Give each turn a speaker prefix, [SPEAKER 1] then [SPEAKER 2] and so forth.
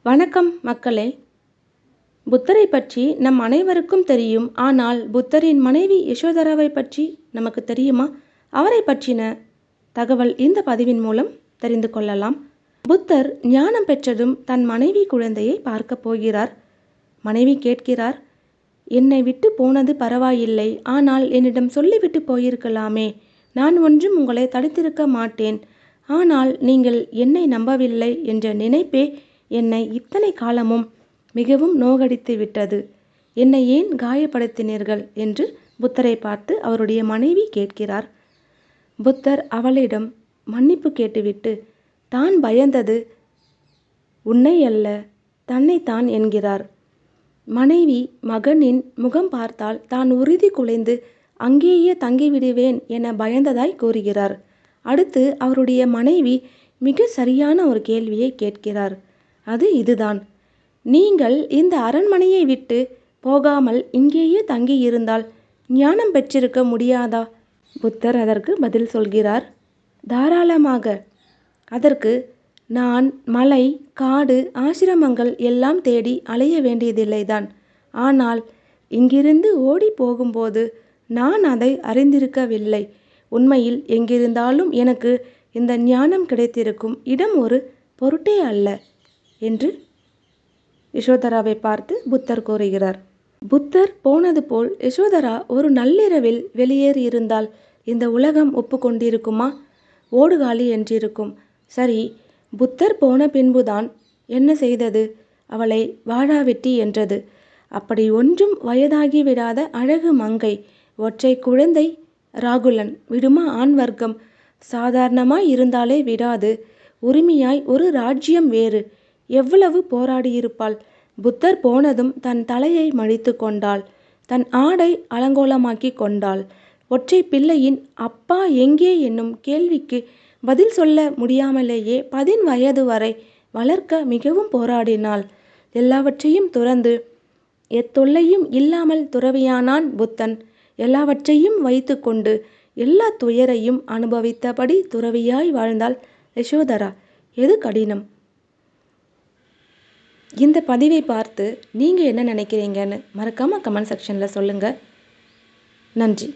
[SPEAKER 1] வணக்கம் மக்களே. புத்தரை பற்றி நம் அனைவருக்கும் தெரியும். ஆனால் புத்தரின் மனைவி யசோதராவை பற்றி நமக்கு தெரியுமா? அவரை பற்றின தகவல் இந்த பதிவின் மூலம் தெரிந்து கொள்ளலாம். புத்தர் ஞானம் பெற்றதும் தன் மனைவி குழந்தையை பார்க்க போகிறார். மனைவி கேட்கிறார், என்னை விட்டு போனது பரவாயில்லை, ஆனால் என்னிடம் சொல்லிவிட்டு போயிருக்கலாமே. நான் ஒன்றும் உங்களை தடுத்திருக்க மாட்டேன். ஆனால் நீங்கள் என்னை நம்பவில்லை என்ற நினைப்பே என்னை இத்தனை காலமும் மிகவும் நோகடித்து விட்டது. என்னை ஏன் காயப்படுத்தினீர்கள் என்று புத்தரை பார்த்து அவருடைய மனைவி கேட்கிறார். புத்தர் அவளிடம் மன்னிப்பு கேட்டுவிட்டு தான் பயந்தது உன்னை அல்ல, தன்னைத்தான் என்கிறார். மனைவி மகனின் முகம் பார்த்தால் தான் உறுதி குலைந்து அங்கேயே தங்கிவிடுவேன் என பயந்ததாய் கூறுகிறார். அடுத்து அவருடைய மனைவி மிக சரியான ஒரு கேள்வியை கேட்கிறார். அது இதுதான், நீங்கள் இந்த அரண்மனையை விட்டு போகாமல் இங்கேயே தங்கியிருந்தால் ஞானம் பெற்றிருக்க முடியாதா? புத்தர் அதற்கு பதில் சொல்கிறார், தாராளமாக. அதற்கு நான் மலை, காடு, ஆசிரமங்கள் எல்லாம் தேடி அலைய வேண்டியதில்லைதான். ஆனால் இங்கிருந்து ஓடி போகும்போது நான் அதை அறிந்திருக்கவில்லை. உண்மையில் எங்கிருந்தாலும் எனக்கு இந்த ஞானம் கிடைத்திருக்கும். இடம் ஒரு பொருட்டே அல்ல என்று யசோதராவை பார்த்து புத்தர் கூறுகிறார். புத்தர் போனது போல் யசோதரா ஒரு நள்ளிரவில் வெளியேறியிருந்தால் இந்த உலகம் ஒப்புக்கொண்டிருக்குமா? ஓடுகாலி என்றிருக்கும். சரி, புத்தர் போன பின்புதான் என்ன செய்தது? அவளை வாழாவெட்டி என்றது. அப்படி ஒன்றும் வயதாகிவிடாத அழகு மங்கை, ஒற்றை குழந்தை ராகுலன் விடுமா? ஆண் வர்க்கம் சாதாரணமாய் இருந்தாலே விடாது. உரிமையாய் ஒரு ராஜ்யம் வேறு. எவ்வளவு போராடியிருப்பாள்! புத்தர் போனதும் தன் தலையை மடித்து கொண்டாள். தன் ஆடை அலங்கோலமாக்கி கொண்டாள். ஒற்றை பிள்ளையின் அப்பா எங்கே என்னும் கேள்விக்கு பதில் சொல்ல முடியாமலேயே 10 வயது வரை வளர்க்க மிகவும் போராடினாள். எல்லாவற்றையும் துறந்து எத்தொல்லையும் இல்லாமல் துறவியானான் புத்தன். எல்லாவற்றையும் வைத்து கொண்டு எல்லா துயரையும் அனுபவித்தபடி துறவியாய் வாழ்ந்தாள் யசோதரா. எது கடினம்? இந்த பதிவை பார்த்து நீங்கள் என்ன நினைக்கிறீங்கன்னு மறக்காமல் கமெண்ட் செக்ஷனில் சொல்லுங்கள். நன்றி.